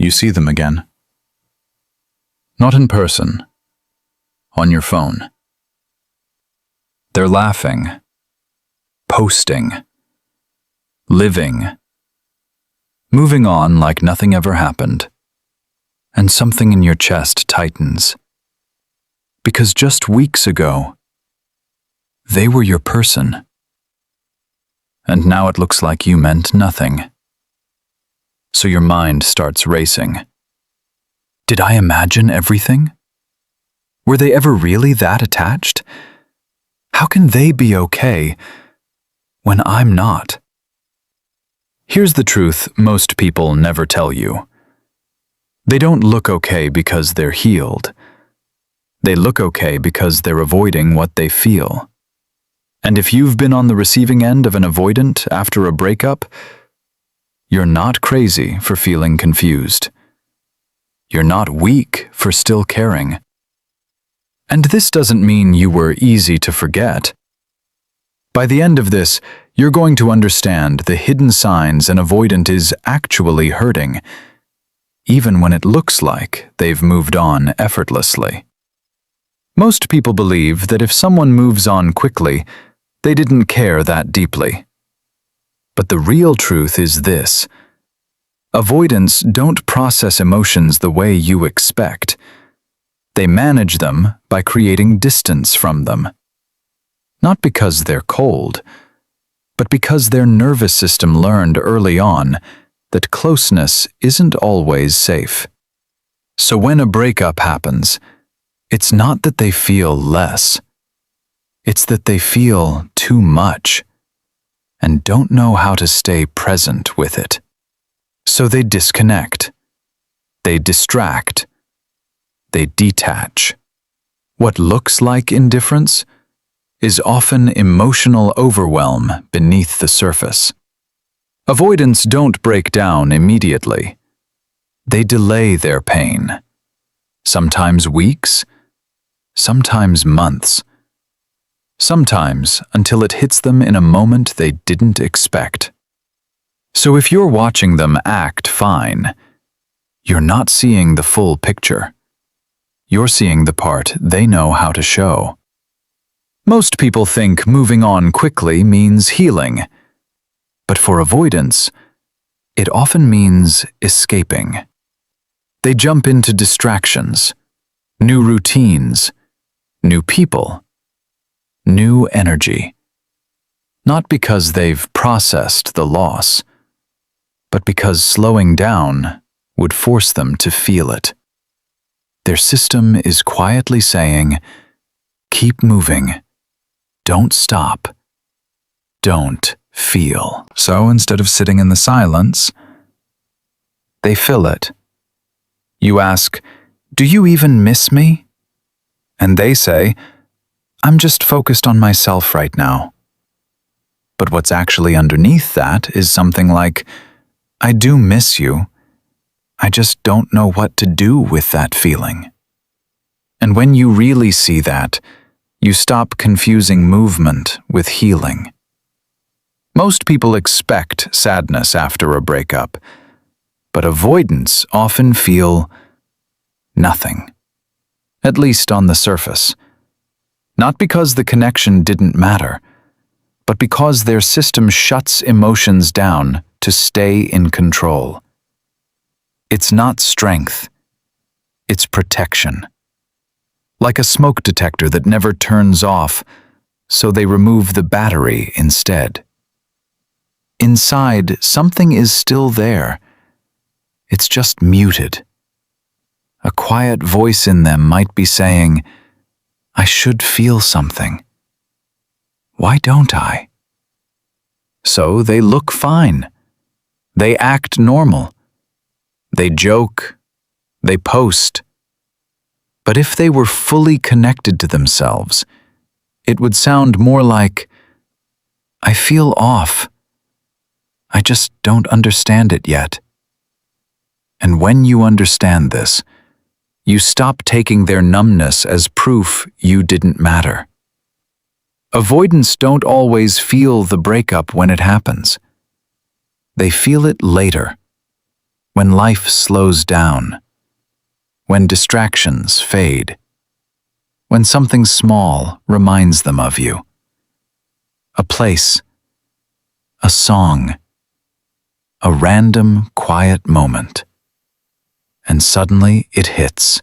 you see them again. Not in person, on your phone. They're laughing, posting, living, moving on like nothing ever happened, and something in your chest tightens. Because just weeks ago, they were your person. And now it looks like you meant nothing. So your mind starts racing. Did I imagine everything? Were they ever really that attached? How can they be okay when I'm not? Here's the truth most people never tell you. They don't look okay because they're healed. They look okay because they're avoiding what they feel. And if you've been on the receiving end of an avoidant after a breakup, you're not crazy for feeling confused. You're not weak for still caring. And this doesn't mean you were easy to forget. By the end of this, you're going to understand the hidden signs an avoidant is actually hurting, even when it looks like they've moved on effortlessly. Most people believe that if someone moves on quickly, they didn't care that deeply. But the real truth is this: avoidants don't process emotions the way you expect. They manage them by creating distance from them. Not because they're cold, but because their nervous system learned early on that closeness isn't always safe. So when a breakup happens, it's not that they feel less. It's that they feel too much and don't know how to stay present with it. So they disconnect. They distract. They detach. What looks like indifference is often emotional overwhelm beneath the surface. Avoidants don't break down immediately. They delay their pain. Sometimes weeks, sometimes months. Sometimes until it hits them in a moment they didn't expect. So if you're watching them act fine, you're not seeing the full picture. You're seeing the part they know how to show. Most people think moving on quickly means healing, but for avoidants, it often means escaping. They jump into distractions, new routines, new people, new energy. Not because they've processed the loss, but because slowing down would force them to feel it. Their system is quietly saying, keep moving, don't stop, don't feel. So instead of sitting in the silence, they fill it. You ask, do you even miss me? And they say, I'm just focused on myself right now. But what's actually underneath that is something like, I do miss you. I just don't know what to do with that feeling. And when you really see that, you stop confusing movement with healing. Most people expect sadness after a breakup, but avoidants often feel nothing, at least on the surface. Not because the connection didn't matter, but because their system shuts emotions down to stay in control. It's not strength, it's protection. Like a smoke detector that never turns off, so they remove the battery instead. Inside, something is still there. It's just muted. A quiet voice in them might be saying, I should feel something. Why don't I? So they look fine. They act normal. They joke. They post. But if they were fully connected to themselves, it would sound more like, I feel off. I just don't understand it yet. And when you understand this, you stop taking their numbness as proof you didn't matter. Avoidants don't always feel the breakup when it happens. They feel it later, when life slows down, when distractions fade, when something small reminds them of you. A place, a song, a random quiet moment. And suddenly it hits.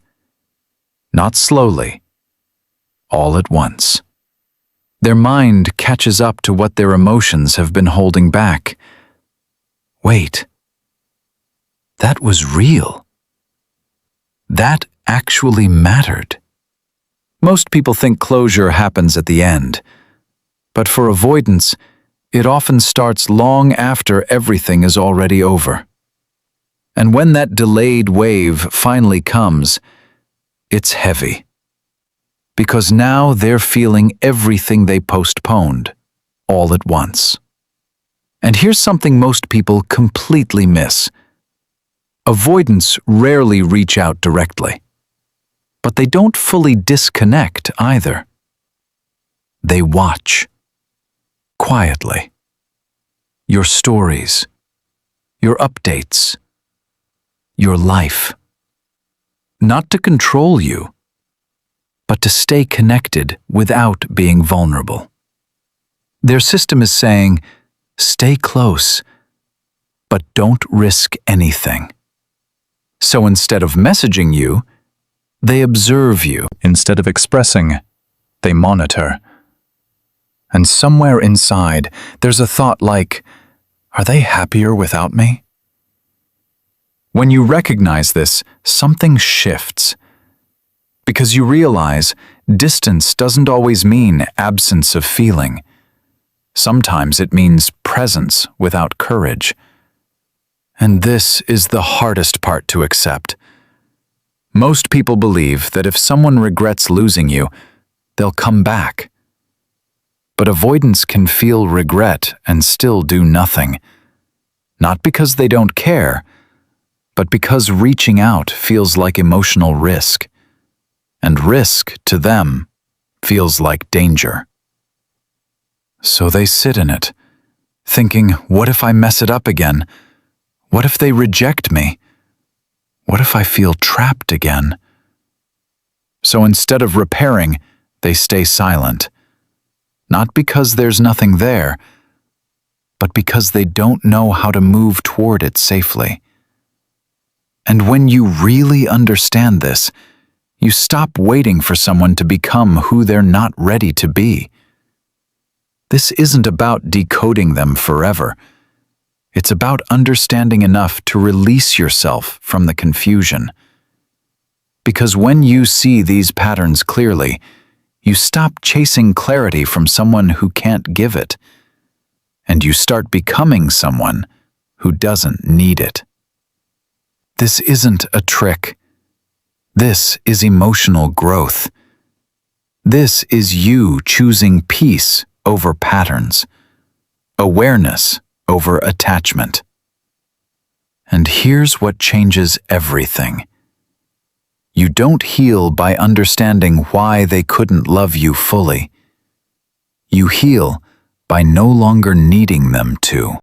Not slowly, all at once. Their mind catches up to what their emotions have been holding back. Wait, that was real. That actually mattered. Most people think closure happens at the end, but for avoidance, it often starts long after everything is already over. And when that delayed wave finally comes, it's heavy. Because now they're feeling everything they postponed, all at once. And here's something most people completely miss. Avoidants rarely reach out directly. But they don't fully disconnect either. They watch. Quietly. Your stories. Your updates. Your life. Not to control you, but to stay connected without being vulnerable. Their system is saying, stay close, but don't risk anything. So instead of messaging you, they observe you. Instead of expressing, they monitor. And somewhere inside, there's a thought like, are they happier without me? When you recognize this, something shifts. Because you realize distance doesn't always mean absence of feeling. Sometimes it means presence without courage. And this is the hardest part to accept. Most people believe that if someone regrets losing you, they'll come back. But avoidance can feel regret and still do nothing. Not because they don't care, but because reaching out feels like emotional risk. And risk, to them, feels like danger. So they sit in it, thinking, what if I mess it up again? What if they reject me? What if I feel trapped again? So instead of repairing, they stay silent. Not because there's nothing there, but because they don't know how to move toward it safely. And when you really understand this, you stop waiting for someone to become who they're not ready to be. This isn't about decoding them forever. It's about understanding enough to release yourself from the confusion. Because when you see these patterns clearly, you stop chasing clarity from someone who can't give it, and you start becoming someone who doesn't need it. This isn't a trick. This is emotional growth. This is you choosing peace over patterns, awareness over attachment. And here's what changes everything. You don't heal by understanding why they couldn't love you fully. You heal by no longer needing them to.